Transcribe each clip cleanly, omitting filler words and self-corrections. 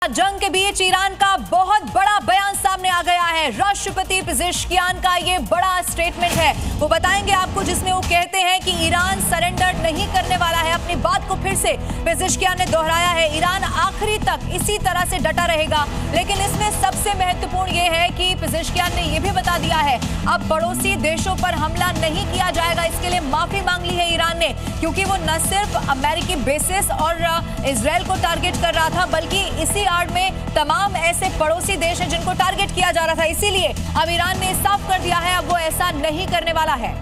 जंग के बीच ईरान का बहुत बड़ा बयान सामने आ गया है। राष्ट्रपति पेजेश्कियान का ये बड़ा स्टेटमेंट है, वो बताएंगे आपको, जिसमें वो कहते हैं कि ईरान सरेंडर नहीं करने वाला है। अपनी बात को फिर से पेजेश्कियान ने दोहराया है, ईरान आखिरी तक इसी तरह से डटा रहेगा। लेकिन इसमें सबसे महत्वपूर्ण ये है कि पेजेश्कियान ने ये भी बता दिया है, अब पड़ोसी देशों पर हमला नहीं किया जाएगा। इसके लिए माफी मांग ली है ईरान ने, क्योंकि वो न सिर्फ अमेरिकी बेसिस और इजराइल को टारगेट कर रहा था, बल्कि इसी आड़ में तमाम ऐसे पड़ोसी देश हैं जिनको टारगेट किया जा रहा था। इसीलिए अब ईरान ने साफ कर दिया है, अब वो ऐसा नहीं करने वाला है।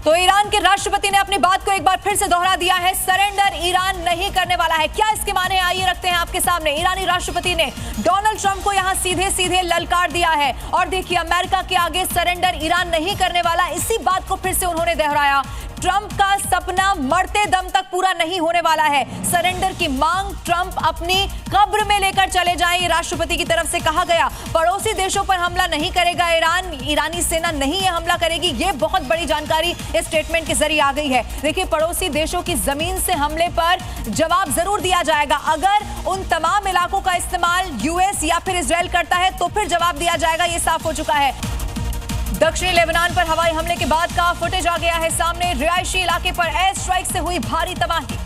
तो ईरान के राष्ट्रपति ने अपनी बात को एक बार फिर से दोहरा दिया है, सरेंडर ईरान नहीं करने वाला है। क्या इसके माने, आइए रखते हैं आपके सामने। ईरानी राष्ट्रपति ने डोनाल्ड ट्रंप को यहां सीधे सीधे ललकार दिया है और देखिए, अमेरिका के आगे सरेंडर ईरान नहीं करने वाला। इसी बात को फिर से उन्होंने दोहराया, ट्रंप का सपना मरते दम तक पूरा नहीं होने वाला है। सरेंडर की मांग ट्रंप अपनी कब्र में लेकर चले जाएं, राष्ट्रपति की तरफ से कहा गया। पड़ोसी देशों पर हमला नहीं करेगा ईरान, ईरानी सेना नहीं ये हमला करेगी। ये बहुत बड़ी जानकारी इस स्टेटमेंट के जरिए आ गई है। देखिए, पड़ोसी देशों की जमीन से हमले पर जवाब जरूर दिया जाएगा। अगर उन तमाम इलाकों का इस्तेमाल यूएस या फिर इजराइल करता है तो फिर जवाब दिया जाएगा, ये साफ हो चुका है। दक्षिणी लेबनान पर हवाई हमले के बाद का फुटेज आ गया है सामने। रिहायशी इलाके पर एयर स्ट्राइक से हुई भारी तबाही।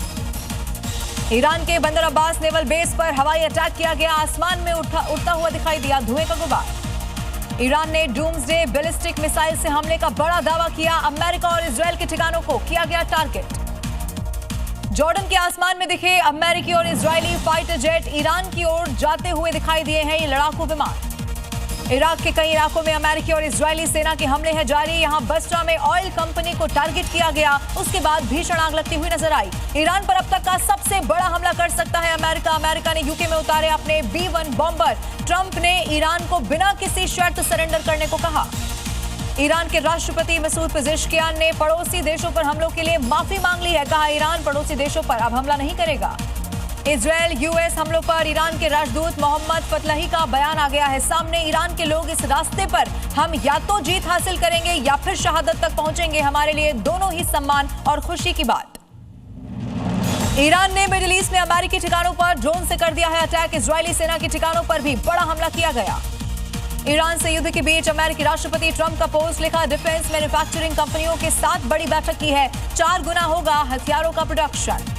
ईरान के बंदर अब्बास नेवल बेस पर हवाई अटैक किया गया, आसमान में उड़ता हुआ दिखाई दिया धुएं का गुबार। ईरान ने डूम्सडे बैलिस्टिक मिसाइल से हमले का बड़ा दावा किया। अमेरिका और इजराइल के ठिकानों को किया गया टारगेट। जॉर्डन के आसमान में दिखे अमेरिकी और इजरायली फाइटर जेट ईरान की ओर जाते हुए दिखाई दिए हैं ये लड़ाकू विमान। इराक के कई इलाकों में अमेरिकी और इजरायली सेना के हमले हैं जारी। यहां बसरा में ऑयल कंपनी को टारगेट किया गया, उसके बाद भीषण आग लगती हुई नजर आई। ईरान पर अब तक का सबसे बड़ा हमला कर सकता है अमेरिका। अमेरिका ने यूके में उतारे अपने B-1 बॉम्बर। ट्रंप ने ईरान को बिना किसी शर्त सरेंडर करने को कहा। ईरान के राष्ट्रपति मसूद पेजेश्कियान ने पड़ोसी देशों पर हमलों के लिए माफी मांग ली है। कहा, ईरान पड़ोसी देशों पर अब हमला नहीं करेगा। इजराइल यूएस हमलों पर ईरान के राजदूत मोहम्मद फतलही का बयान आ गया है सामने। ईरान के लोग इस रास्ते पर हम या तो जीत हासिल करेंगे या फिर शहादत तक पहुंचेंगे। हमारे लिए दोनों ही सम्मान और खुशी की बात। ईरान ने मिडिल ईस्ट में अमेरिकी ठिकानों पर ड्रोन से कर दिया है अटैक। इजरायली सेना के ठिकानों पर भी बड़ा हमला किया गया। ईरान से युद्ध के बीच अमेरिकी राष्ट्रपति ट्रंप का पोस्ट लिखा, डिफेंस मैन्युफैक्चरिंग कंपनियों के साथ बड़ी बैठक की है, 4 गुना होगा हथियारों का प्रोडक्शन।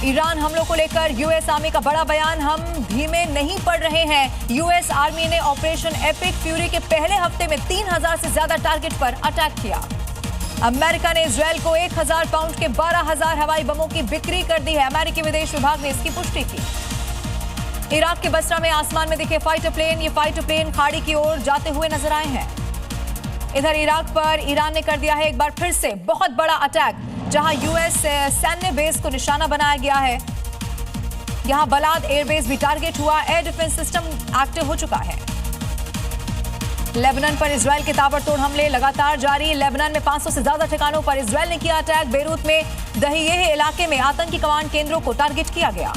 ईरान हमलों को लेकर यूएस आर्मी का बड़ा बयान, हम धीमे नहीं पड़ रहे हैं। यूएस आर्मी ने ऑपरेशन एपिक फ्यूरी के पहले हफ्ते में 3000 से ज्यादा टारगेट पर अटैक किया। अमेरिका ने इजराइल को 1000 पाउंड के 12000 हवाई बमों की बिक्री कर दी है। अमेरिकी विदेश विभाग ने इसकी पुष्टि की। इराक के बसरा में आसमान में दिखे फाइटर प्लेन, ये फाइटर प्लेन खाड़ी की ओर जाते हुए नजर आए हैं। इधर इराक पर ईरान ने कर दिया है एक बार फिर से बहुत बड़ा अटैक, जहां यूएस सैन्य बेस को निशाना बनाया गया है। यहां बलाद एयरबेस भी टारगेट हुआ। एयर डिफेंस सिस्टम एक्टिव हो चुका है। लेबनान पर इजराइल के ताबड़तोड़ हमले लगातार जारी। लेबनान में 500 से ज्यादा ठिकानों पर इजराइल ने किया अटैक। बेरूत में दहियेह इलाके में आतंकी कमांड केंद्रों को टारगेट किया गया।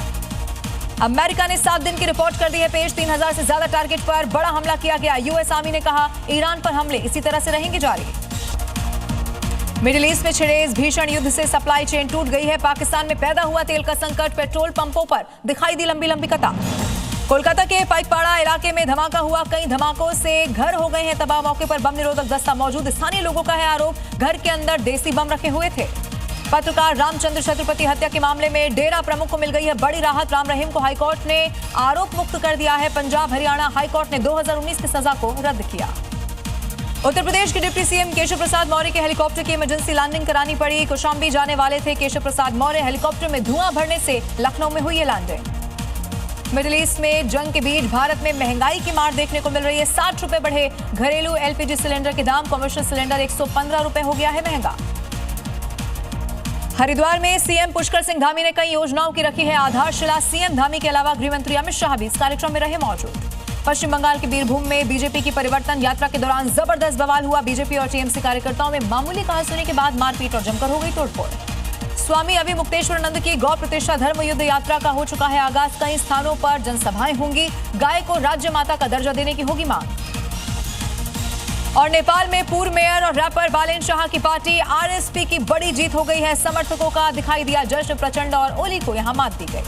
अमेरिका ने 7 दिन की रिपोर्ट कर दी है पेश, 3000 से ज्यादा टारगेट पर बड़ा हमला किया गया। यूएस आर्मी ने कहा, ईरान पर हमले इसी तरह से रहेंगे जारी। मिडिल ईस्ट में छिड़े इस भीषण युद्ध से सप्लाई चेन टूट गई है। पाकिस्तान में पैदा हुआ तेल का संकट, पेट्रोल पंपों पर दिखाई दी लंबी लंबी कतार। कोलकाता के पाइकपाड़ा इलाके में धमाका हुआ, कई धमाकों से घर हो गए हैं तबाह। मौके पर बम निरोधक दस्ता मौजूद। स्थानीय लोगों का है आरोप, घर के अंदर देसी बम रखे हुए थे। पत्रकार रामचंद्र छत्रपति हत्या के मामले में डेरा प्रमुख को मिल गई है बड़ी राहत। राम रहीम को हाईकोर्ट ने आरोप मुक्त कर दिया है। पंजाब हरियाणा हाईकोर्ट ने 2019 की सजा को रद्द किया। उत्तर प्रदेश के डिप्टी सीएम केशव प्रसाद मौर्य के हेलीकॉप्टर की इमरजेंसी लैंडिंग करानी पड़ी। कौशाम्बी जाने वाले थे केशव प्रसाद मौर्य, हेलीकॉप्टर में धुआं भरने से लखनऊ में हुई ये लैंडिंग। मिडिल ईस्ट में जंग के बीच भारत में महंगाई की मार देखने को मिल रही है। 60 रुपए बढ़े घरेलू एलपीजी सिलेंडर के दाम, कमर्शियल सिलेंडर 115 रुपए हो गया है महंगा। हरिद्वार में सीएम पुष्कर सिंह धामी ने कई योजनाओं की रखी है आधारशिला। सीएम धामी के अलावा गृह मंत्री अमित शाह भी इस कार्यक्रम में रहे मौजूद। पश्चिम बंगाल के बीरभूम में बीजेपी की परिवर्तन यात्रा के दौरान जबरदस्त बवाल हुआ। बीजेपी और टीएमसी कार्यकर्ताओं में मामूली कहासुनी के बाद मारपीट और जमकर हो गई तोड़फोड़। स्वामी अभी मुक्तेश्वरानंद की गौ प्रतिष्ठा धर्म युद्ध यात्रा का हो चुका है आगाज। कई स्थानों पर जनसभाएं होंगी। गाय को राज्य माता का दर्जा देने की होगी मांग। और नेपाल में पूर्व मेयर और रैपर बालेन शाह की पार्टी आरएसपी की बड़ी जीत हो गई है। समर्थकों का दिखाई दिया जश्न, प्रचंड और ओली को यहां मात दी गई।